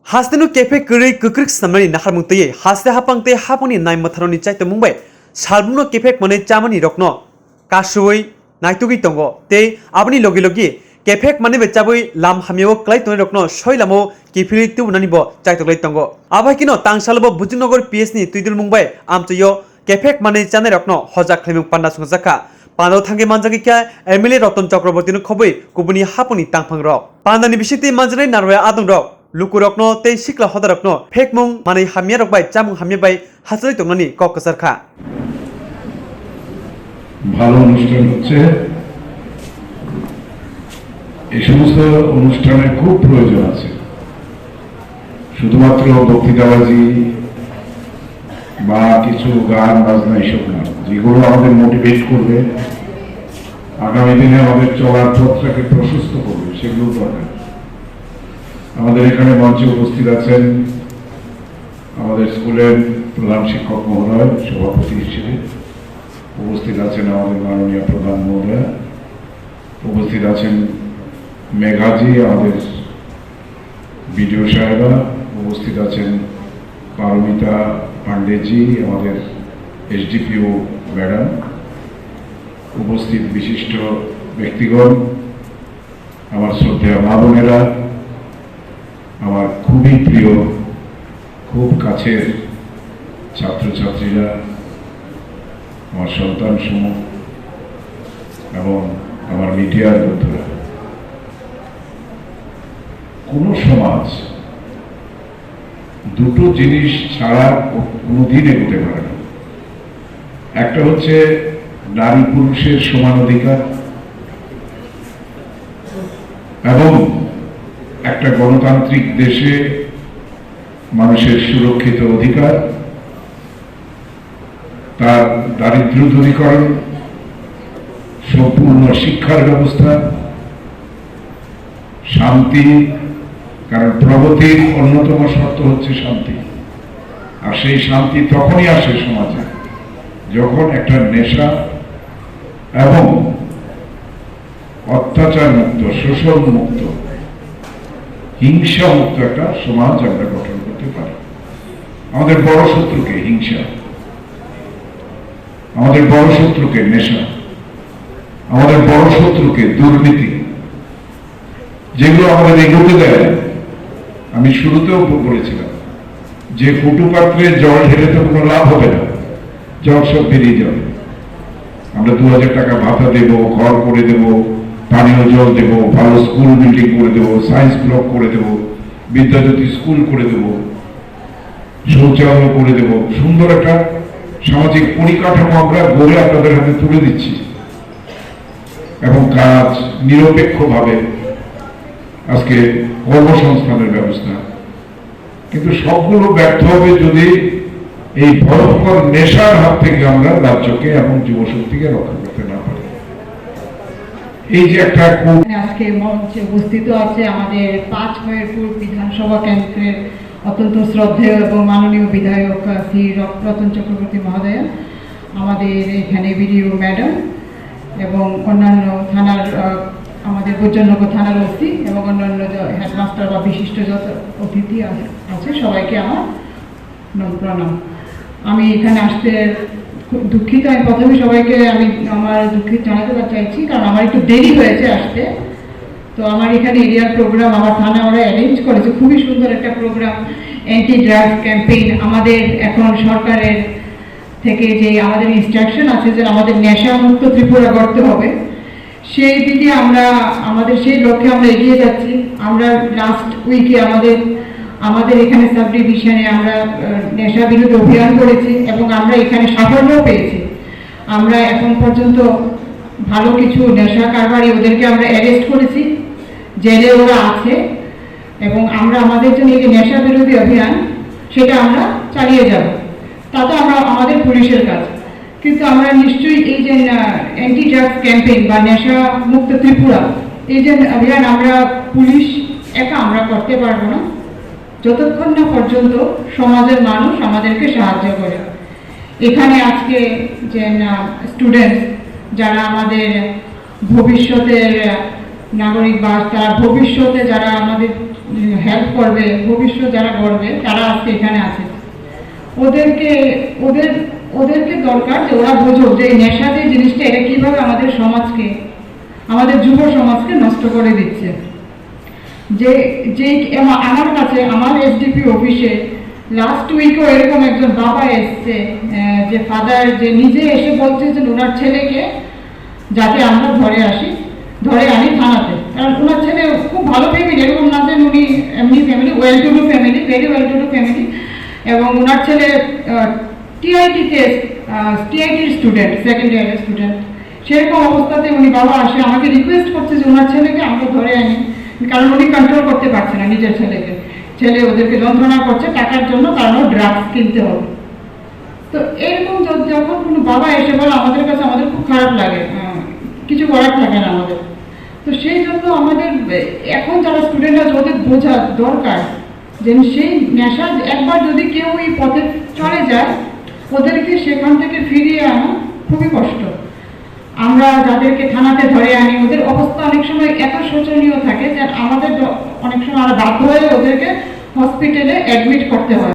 Hasdenu kefe kiri kekrik samani nahar mungteye hasde hapangte haponi nai matharoni chaite mumbai salbuno kefek mane chamani rokno kasui naitugi tongo te abni logi logi kefek mane bechabui lam hamio klai tone rokno soilamo kifili tu nanibo chaite klai tongo abai kino tangsalbo bujinogor PS ni tuidul mumbai amtuyo kefek mane chane rokno hojak khlemu panda sungjaka Pano thange manjagi kya MLA Ratan Chakraborty no khoboi kubuni haponi tangphang rok pandani bisiti manjrai narwa adung rok Lukurokno te sikla hodarokno fekmung mane hamia rokbai chamung hamia bai hasrai tongnani kokasarkha ভালো অনুষ্ঠান হচ্ছে এই সমস্ত অনুষ্ঠানের খুব প্রয়োজন আছে শুধুমাত্র বক্তৃতাবাজি বা কিছু গান বাজনা এসব না যেগুলো আমাদের মোটিভেট করবে আগামী দিনে আমাদের চলার পথটাকে প্রশস্ত করবে সেগুলো দরকার আমাদের এখানে মঞ্চে উপস্থিত আছেন আমাদের স্কুলের প্রধান শিক্ষক মহোদয় সভাপতি হিসেবে উপস্থিত আছেন আমাদের মাননীয় প্রধান মহোদয় উপস্থিত আছেন মেঘাজি আমাদের বিডিও সাহেবা উপস্থিত আছেন পারমিতা পান্ডেজি আমাদের এসডিপিও ম্যাডাম উপস্থিত বিশিষ্ট ব্যক্তিগণ আমার শ্রদ্ধেয় মা বোনেরা আমার খুবই প্রিয় খুব কাছের ছাত্রছাত্রীরা আমার সন্তান সমূহ এবং আমার মিডিয়ার বন্ধুরা কোন সমাজ দুটো জিনিস ছাড়া কোনোদিন এগোতে পারে না একটা হচ্ছে নারী পুরুষের সমান অধিকার এবং একটা গণতান্ত্রিক দেশে মানুষের সুরক্ষিত অধিকার তার দারিদ্র্য দূরীকরণ সম্পূর্ণ শিক্ষার ব্যবস্থা শান্তি কারণ প্রগতির অন্যতম শর্ত হচ্ছে শান্তি আর সেই শান্তি তখনই আসে সমাজে যখন একটা নেশা এবং অত্যাচার মুক্ত শোষণ মুক্ত হিংসা মুক্ত একটা সমাজ আমরা গঠন করতে পারি আমাদের বড় শত্রুকে হিংসা আমাদের বড় শত্রুকে নেশা আমাদের বড় শত্রুকে দুর্নীতি যেগুলো আমাদের এগোতে দেয় আমি শুরুতেও বলেছিলাম যে ফুটু পাত্রে জল ঢেলে তো কোনো লাভ হবে না জল সব বেরিয়ে যাবে আমরা 2000 টাকা ভাতা দেব ঘর করে দেব পানীয় জল দেব ভালো স্কুল বিল্ডিং করে দেব সায়েন্স ব্লক করে দেব বিদ্যাজ্যোতি স্কুল করে দেব শৌচালয় করে দেব সুন্দর একটা সামাজিক পরিকাঠামো আমরা গড়ে আপনাদের হাতে তুলে দিচ্ছি এবং কাজ নিরপেক্ষভাবে আজকে কর্মসংস্থানের ব্যবস্থা কিন্তু সবগুলো ব্যর্থ হবে যদি এই ভয়ঙ্কর নেশার হাত থেকে আমরা রাজ্যকে এবং যুবশক্তিকে রক্ষা করতে না পারি এই যে একটা আজকে মঞ্চে উপস্থিত আছে আমাদের 5 মেহেরপুর বিধানসভা কেন্দ্রের অত্যন্ত শ্রদ্ধেয় এবং মাননীয় বিধায়ক শ্রী রতন চক্রবর্তী মহোদয় আমাদের এখানে বিডিও ম্যাডাম এবং অন্যান্য থানার আমাদের ভোজনগর থানার ওসি এবং অন্যান্য হেডমাস্টার বা বিশিষ্ট যত অতিথি আছে সবাইকে আমার প্রণাম আমি এখানে আসতে খুব দুঃখিত আমি প্রথমে সবাইকে আমি আমার দুঃখিত জানাতে চাইছি কারণ আমার একটু দেরি হয়েছে আসতে তো আমার এখানে এরিয়ার প্রোগ্রাম আমার থানা ওরা অ্যারেঞ্জ করেছে খুবই সুন্দর একটা প্রোগ্রাম অ্যান্টি ড্রাগস ক্যাম্পেইন আমাদের এখন সরকারের থেকে যে আমাদের ইনস্ট্রাকশন আছে যে আমাদের নেশা মুক্ত ত্রিপুরা করতে হবে সেই দিকে আমরা আমাদের সেই লক্ষ্যে আমরা এগিয়ে যাচ্ছি আমরা লাস্ট উইকে আমাদের এখানে সাব ডিভিশনে আমরা নেশা বিরোধী অভিযান করেছি এবং আমরা এখানে সাফল্যও পেয়েছি আমরা এখন পর্যন্ত ভালো কিছু নেশা কারবারি ওদেরকে আমরা অ্যারেস্ট করেছি জেলে ওরা আছে এবং আমরা আমাদের জন্য এই নেশা বিরোধী অভিযান সেটা আমরা চালিয়ে যাব তাতে আমরা আমাদের পুলিশের কাজ কিন্তু আমরা নিশ্চয়ই এই যে অ্যান্টি ড্রাগস ক্যাম্পেইন বা নেশা মুক্ত ত্রিপুরা এই যে অভিযান আমরা পুলিশ একা আমরা করতে পারবো না যতক্ষণ না পর্যন্ত সমাজের মানুষ আমাদেরকে সাহায্য করে এখানে আজকে যে স্টুডেন্টস যারা আমাদের ভবিষ্যতের নাগরিক বা তারা ভবিষ্যতে যারা আমাদের হেল্প করবে, ভবিষ্যৎ যারা গড়বে তারা আজকে এখানে আছে। ওদেরকে ওদের ওদেরকে দরকার যে ওরা বোঝুক যে এই নেশা যে জিনিসটা এটা কিভাবে আমাদের সমাজকে, আমাদের যুব সমাজকে নষ্ট করে দিচ্ছে। যে যে আমার কাছে আমার এসডিপি অফিসে লাস্ট উইকও এরকম একজন বাবা এসছে, যে ফাদার যে নিজে এসে বলছে যে ওনার ছেলেকে যাতে আমরা ধরে আনি থানাতে, কারণ ওনার ছেলে খুব ভালো ফ্যামিলি, এরকম না যে উনি এমনি family, well to do family, very well to do family, এবং ওনার ছেলে টিআইটির স্টুডেন্ট, সেকেন্ড ইয়ারের স্টুডেন্ট। সেরকম অবস্থাতে উনি বাবা আসে আমাকে রিকোয়েস্ট করছে যে ওনার ছেলেকে আমরা ধরে আনি, কারণ উনি কন্ট্রোল করতে পারছে না নিজের ছেলেকে, ছেলে ওদেরকে যন্ত্রণা করছে টাকার জন্য, কারণ ও ড্রাগস কিনতে হবে। তো এরকম যখন কোনো বাবা এসে বলে আমাদের কাছে, আমাদের খুব খারাপ লাগে, কিছু করার থাকে না আমাদের। তো সেই জন্য আমাদের এখন যারা স্টুডেন্ট আছে ওদের বোঝা দরকার যে সেই নেশা একবার যদি কেউ এই পথে চলে যায় ওদেরকে সেখান থেকে ফিরিয়ে আনা খুবই কষ্ট। আমরা যাদেরকে থানাতে ধরে আনি ওদের অবস্থা অনেক সময় এত শোচনীয় থাকে যে আমাদের অনেক সময় আমরা বাধ্য হয়ে ওদেরকে হসপিটালে অ্যাডমিট করতে হয়।